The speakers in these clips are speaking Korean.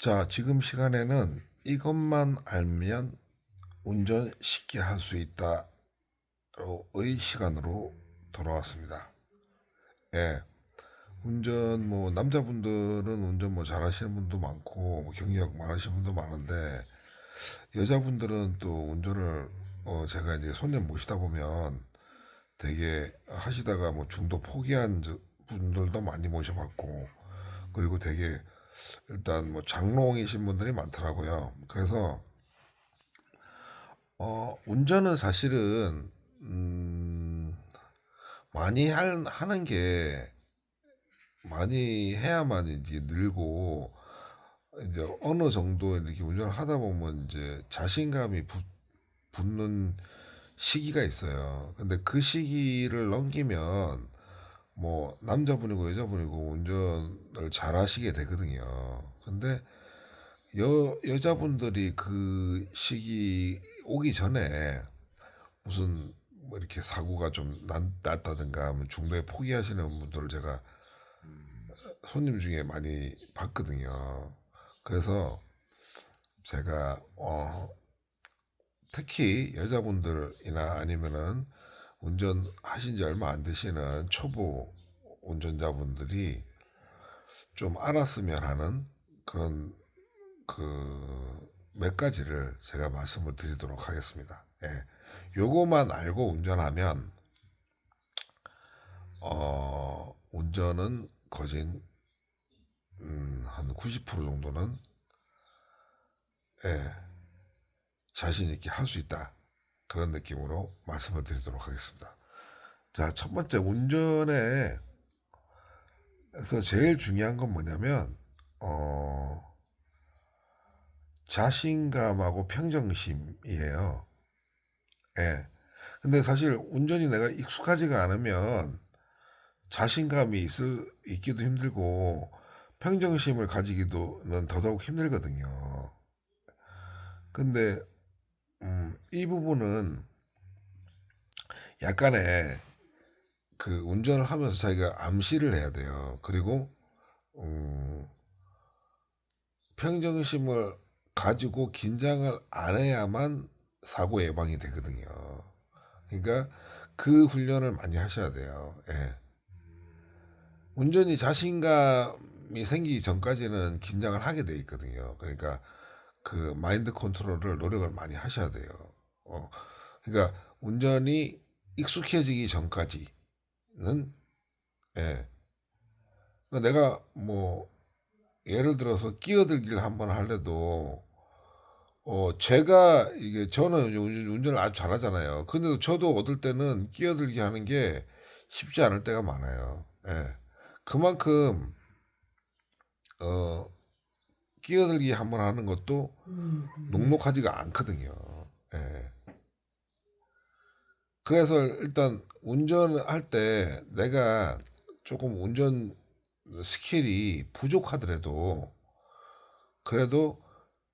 자, 지금 시간에는 이것만 알면 운전 쉽게 할 수 있다로의 시간으로 돌아왔습니다. 예. 운전 남자분들은 운전 잘하시는 분도 많고 경력 많으신 분도 많은데 여자분들은 또 운전을 제가 이제 손님 모시다 보면 되게 하시다가 중도 포기한 분들도 많이 모셔봤고, 그리고 되게 일단 장롱이신 분들이 많더라고요. 그래서 운전은 사실은 많이 하는 게, 많이 해야만 이제 늘고, 이제 어느 정도 이렇게 운전을 하다 보면 이제 자신감이 붙는 시기가 있어요. 근데 그 시기를 넘기면 남자분이고 여자분이고 운전을 잘 하시게 되거든요. 근데 여자분들이 그 시기 오기 전에 무슨 이렇게 사고가 좀 났다든가 하면 중도에 포기하시는 분들을 제가 손님 중에 많이 봤거든요. 그래서 제가 특히 여자분들이나 아니면은 운전하신 지 얼마 안 되시는 초보 운전자분들이 좀 알았으면 하는 그런 몇 가지를 제가 말씀을 드리도록 하겠습니다. 예. 요거만 알고 운전하면 운전은 거진 한 90% 정도는, 예, 자신 있게 할 수 있다. 그런 느낌으로 말씀을 드리도록 하겠습니다. 자, 첫 번째 운전에서 제일 중요한 건 뭐냐면 자신감하고 평정심이에요. 예. 근데 사실 운전이 내가 익숙하지가 않으면 자신감이 있기도 힘들고 평정심을 가지기도는 더더욱 힘들거든요. 근데 이 부분은 약간의 그 운전을 하면서 자기가 암시를 해야 돼요. 그리고 음, 평정심을 가지고 긴장을 안 해야만 사고 예방이 되거든요. 그러니까 그 훈련을 많이 하셔야 돼요. 예. 운전이 자신감이 생기기 전까지는 긴장을 하게 돼 있거든요. 그러니까 그 마인드 컨트롤을 노력을 많이 하셔야 돼요. 어, 그러니까 운전이 익숙해지기 전까지는, 예. 그러니까 내가 예를 들어서 끼어들기를 한번 하려도 제가 이게 저는 이제 운전을 아주 잘하잖아요. 근데 저도 얻을 때는 끼어들기 하는 게 쉽지 않을 때가 많아요. 예. 그만큼 어 끼어들기 한번 하는 것도 녹록하지가 않거든요. 예. 그래서 일단 운전할 때 내가 조금 운전 스킬이 부족하더라도 그래도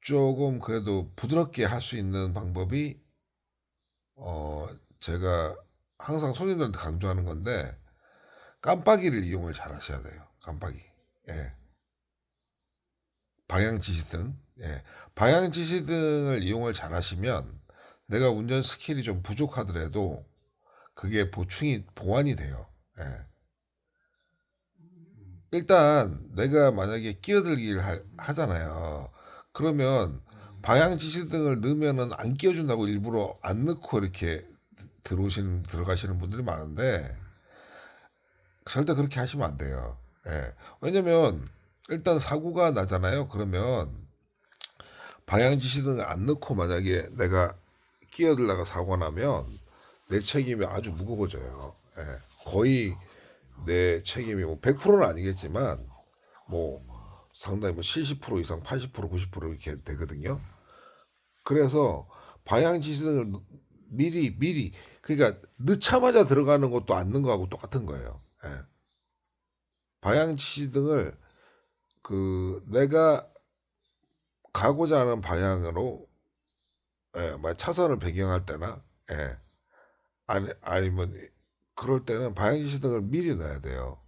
조금 그래도 부드럽게 할 수 있는 방법이 제가 항상 손님들한테 강조하는 건데, 깜빡이를 이용을 잘 하셔야 돼요. 깜빡이. 예. 방향 지시등. 예. 방향 지시등을 이용을 잘 하시면 내가 운전 스킬이 좀 부족하더라도 그게 보완이 돼요. 예. 일단 내가 만약에 끼어들기를 하잖아요. 그러면 방향 지시등을 넣으면은 안 끼워준다고 일부러 안 넣고 이렇게 들어가시는 분들이 많은데 절대 그렇게 하시면 안 돼요. 예. 왜냐면 일단 사고가 나잖아요. 그러면 방향 지시등을 안 넣고 만약에 내가 끼어들다가 사고가 나면 내 책임이 아주 무거워져요. 예. 거의 내 책임이 100%는 아니겠지만 뭐 상당히 70% 이상 80% 90% 이렇게 되거든요. 그래서 방향 지시등을 미리 그러니까 넣자마자 들어가는 것도 안 넣은 거하고 똑같은 거예요. 예. 방향 지시등을 내가 가고자 하는 방향으로, 예, 차선을 변경할 때나, 예, 아니면 그럴 때는 방향 지시등을 미리 넣어야 돼요.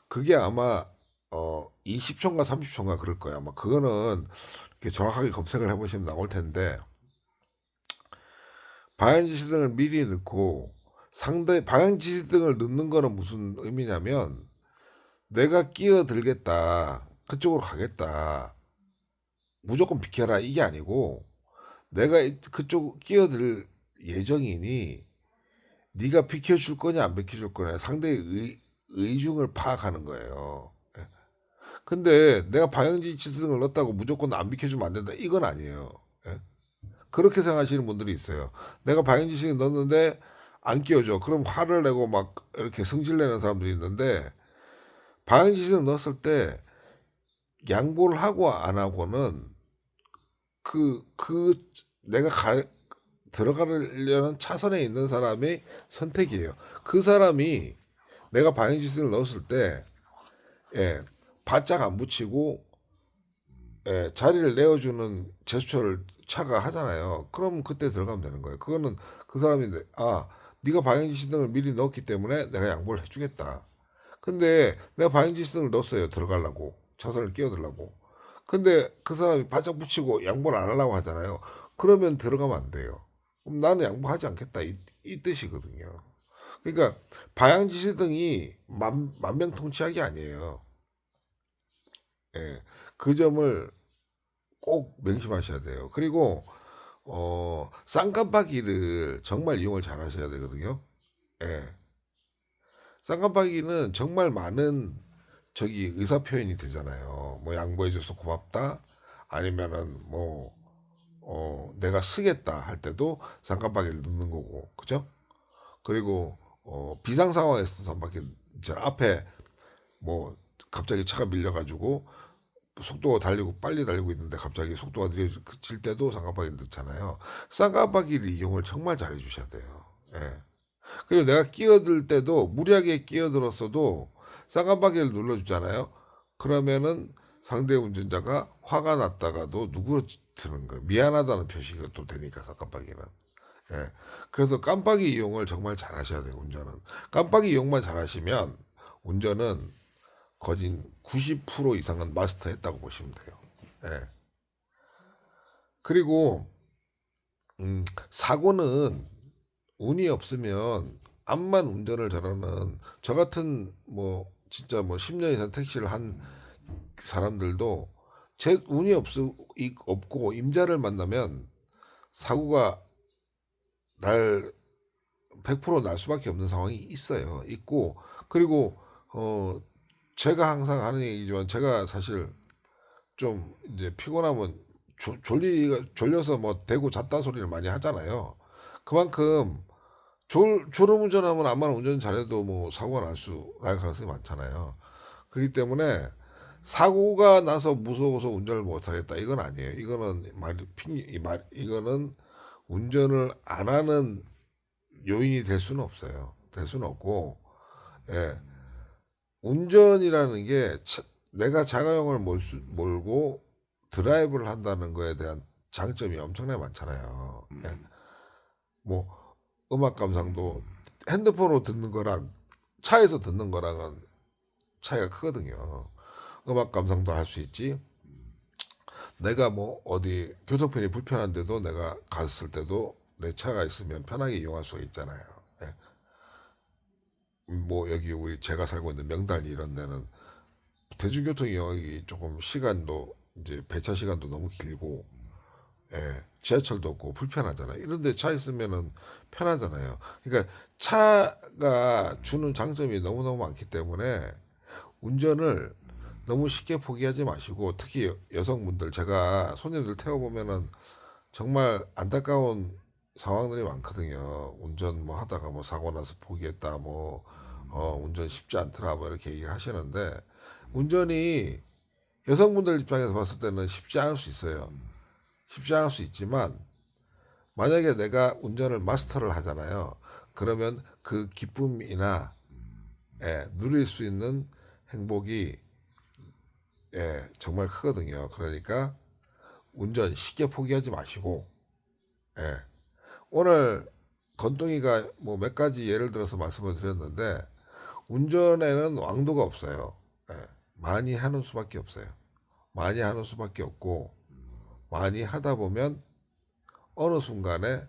그게 아마 20초인가 30초인가 그럴 거야. 아마 그거는 이렇게 정확하게 검색을 해보시면 나올 텐데, 방향지시 등을 미리 넣고, 상대 방향지시 등을 넣는 거는 무슨 의미냐면, 내가 끼어들겠다, 그쪽으로 가겠다, 무조건 비켜라 이게 아니고, 내가 그쪽 끼어들 예정이니 네가 비켜줄 거냐 안 비켜줄 거냐 상대의 의중을 파악하는 거예요. 예. 근데 내가 방향지시 등을 넣었다고 무조건 안 비켜주면 안 된다 이건 아니에요. 예. 그렇게 생각하시는 분들이 있어요. 내가 방향지시 등을 넣었는데 안 끼워줘. 그럼 화를 내고 막 이렇게 성질내는 사람들이 있는데, 방향지시 등을 넣었을 때 양보를 하고 안 하고는 그 내가 들어가려는 차선에 있는 사람의 선택이에요. 그 사람이 내가 방향지시를 넣었을 때, 예, 바짝 안 붙이고, 예, 자리를 내어주는 제스처를 차가 하잖아요. 그럼 그때 들어가면 되는 거예요. 그거는 그 사람이 네가 방향지시 등을 미리 넣었기 때문에 내가 양보를 해주겠다. 근데 내가 방향지시 등을 넣었어요. 들어가려고 차선을 끼어들라고. 근데 그 사람이 바짝 붙이고 양보를 안 하려고 하잖아요. 그러면 들어가면 안 돼요. 그럼 나는 양보하지 않겠다 이 뜻이거든요. 그러니까 방향지시등이 만병통치약이 아니에요. 예, 그 점을 꼭 명심하셔야 돼요. 그리고 쌍깜빡이를 정말 이용을 잘 하셔야 되거든요. 예, 쌍깜빡이는 정말 많은 저기 의사 표현이 되잖아요. 뭐 양보해줘서 고맙다. 아니면은 뭐 내가 쓰겠다 할 때도 쌍깜빡이를 넣는 거고, 그죠? 그리고 비상 상황에서 쌍깜빡이 앞에 뭐 갑자기 차가 밀려가지고 속도가 달리고 빨리 달리고 있는데 갑자기 속도가 느려질 때도 쌍깜빡이 넣잖아요. 쌍깜빡이를 이용을 정말 잘해 주셔야 돼요. 예. 그리고 내가 끼어들 때도 무리하게 끼어들었어도 쌍깜빡이를 눌러주잖아요. 그러면은 상대 운전자가 화가 났다가도 누구르트는 거예요. 미안하다는 표시가 또 되니까 쌍깜빡이는. 예. 그래서 깜빡이 이용을 정말 잘 하셔야 돼요, 운전은. 깜빡이 이용만 잘 하시면 운전은 거진 90% 이상은 마스터했다고 보시면 돼요. 예. 그리고 사고는 운이 없으면 암만 운전을 잘하는 저 같은 뭐 진짜 뭐 10년 이상 택시를 한 사람들도 제 운이 없고 임자를 만나면 사고가 날 100%날 수밖에 없는 상황이 있어요. 있고, 그리고 어 제가 항상 하는 얘기지만 제가 사실 좀 이제 피곤하면 졸려서 뭐 대고 잤다 소리를 많이 하잖아요. 그만큼 졸음운전하면 암만 운전 잘해도 뭐 사고가 날 가능성이 많잖아요. 그렇기 때문에 사고가 나서 무서워서 운전을 못하겠다 이건 아니에요. 이거는 이거는 운전을 안 하는 요인이 될 수는 없어요. 될 수는 없고, 예, 운전이라는 게 내가 자가용을 몰고 드라이브를 한다는 거에 대한 장점이 엄청나게 많잖아요. 예. 뭐 음악 감상도 핸드폰으로 듣는 거랑 차에서 듣는 거랑은 차이가 크거든요. 음악 감상도 할 수 있지. 내가 뭐 어디 교통편이 불편한데도 내가 갔을 때도 내 차가 있으면 편하게 이용할 수가 있잖아요. 예. 뭐 여기 우리 제가 살고 있는 명달 이런 데는 대중교통 이용하기 조금 시간도 이제 배차 시간도 너무 길고, 예, 지하철도 없고 불편하잖아요. 이런데 차 있으면은 편하잖아요. 그러니까 차가 주는 장점이 너무너무 많기 때문에 운전을 너무 쉽게 포기하지 마시고, 특히 여성분들 제가 손님들 태워보면은 정말 안타까운 상황들이 많거든요. 운전 뭐 하다가 뭐 사고 나서 포기했다 뭐 운전 쉽지 않더라 뭐 이렇게 얘기를 하시는데, 운전이 여성분들 입장에서 봤을 때는 쉽지 않을 수 있어요. 쉽지 않을 수 있지만 만약에 내가 운전을 마스터를 하잖아요. 그러면 그 기쁨이나 누릴 수 있는 행복이 정말 크거든요. 그러니까 운전 쉽게 포기하지 마시고, 예, 오늘 건동이가 뭐 몇 가지 예를 들어서 말씀을 드렸는데 운전에는 왕도가 없어요. 예. 많이 하는 수밖에 없어요. 많이 하는 수밖에 없고 많이 하다 보면 어느 순간에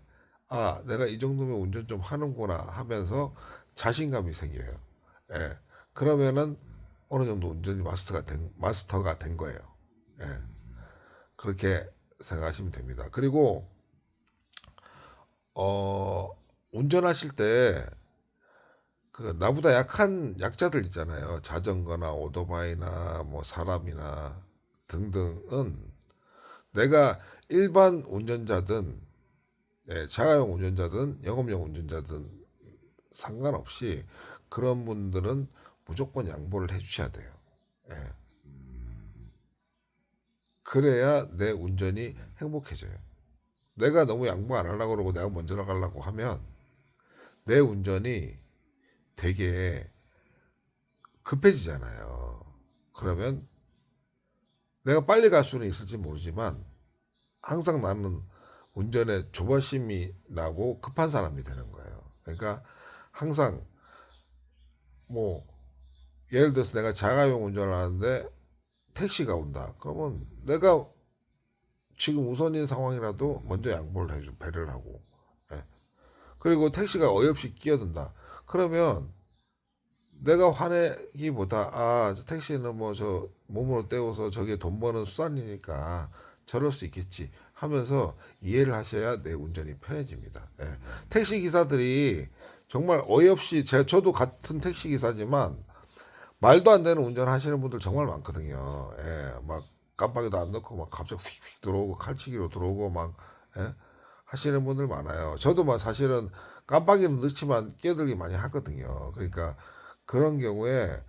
아, 내가 이 정도면 운전 좀 하는구나 하면서 자신감이 생겨요. 예. 그러면은 어느 정도 운전이 마스터가 된 거예요. 예. 그렇게 생각하시면 됩니다. 그리고 어, 운전하실 때 그 나보다 약한 약자들 있잖아요. 자전거나 오토바이나 뭐 사람이나 등등은 내가 일반 운전자든 예, 자가용 운전자든 영업용 운전자든 상관없이 그런 분들은 무조건 양보를 해주셔야 돼요. 예. 그래야 내 운전이 행복해져요. 내가 너무 양보 안 하려고 그러고 내가 먼저 나가려고 하면 내 운전이 되게 급해지잖아요. 그러면 내가 빨리 갈 수는 있을지 모르지만 항상 나는 운전에 조바심이 나고 급한 사람이 되는 거예요. 그러니까 항상 뭐 예를 들어서 내가 자가용 운전을 하는데 택시가 온다. 그러면 내가 지금 우선인 상황이라도 먼저 양보를 해줘, 배려를 하고. 예. 그리고 택시가 어이없이 끼어든다. 그러면 내가 화내기보다 저 택시는 뭐 저 몸으로 때워서 저게 돈 버는 수단이니까 저럴 수 있겠지 하면서 이해를 하셔야 내 운전이 편해집니다. 예. 택시 기사들이 정말 어이없이 저도 같은 택시 기사지만 말도 안 되는 운전 하시는 분들 정말 많거든요. 예. 막 깜빡이도 안 넣고 막 갑자기 휙휙 들어오고 칼치기로 들어오고 막 예? 하시는 분들 많아요. 저도 막 사실은 깜빡이는 넣지만 끼어들기 많이 하거든요. 그러니까 그런 경우에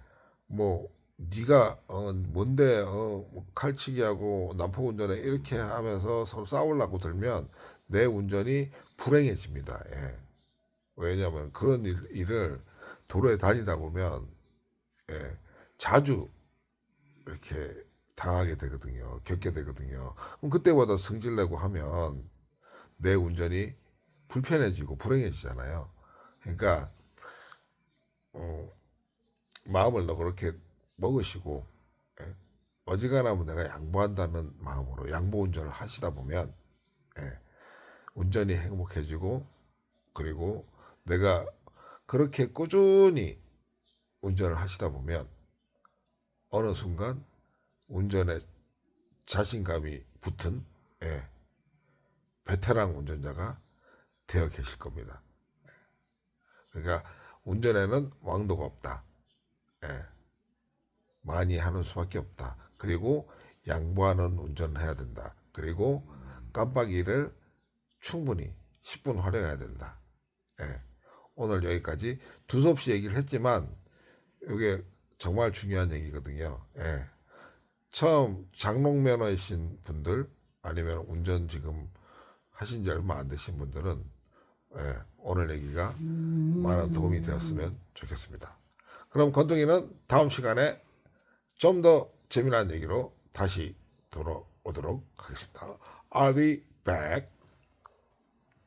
뭐 네가 뭔데 뭐 칼치기하고 난폭 운전에 이렇게 하면서 서로 싸우려고 들면 내 운전이 불행해집니다. 예. 왜냐하면 그런 일을 도로에 다니다 보면 예, 자주 이렇게 당하게 되거든요. 겪게 되거든요. 그럼 그때마다 성질내고 하면 내 운전이 불편해지고 불행해지잖아요. 그러니까 어, 마음을 그렇게 먹으시고 예, 어지간하면 내가 양보한다는 마음으로 양보 운전을 하시다 보면 예, 운전이 행복해지고 그리고 내가 그렇게 꾸준히 운전을 하시다 보면 어느 순간 운전에 자신감이 붙은 예, 베테랑 운전자가 되어 계실 겁니다. 그러니까 운전에는 왕도가 없다. 예, 많이 하는 수밖에 없다. 그리고 양보하는 운전을 해야 된다. 그리고 깜빡이를 충분히 10분 활용해야 된다. 예, 오늘 여기까지 두서없이 얘기를 했지만 이게 정말 중요한 얘기거든요. 예, 처음 장롱면허이신 분들 아니면 운전 지금 하신 지 얼마 안 되신 분들은 예, 오늘 얘기가 많은 도움이 되었으면 좋겠습니다. 그럼 건동이는 다음 시간에 좀 더 재미난 얘기로 다시 돌아오도록 하겠습니다. I'll be back.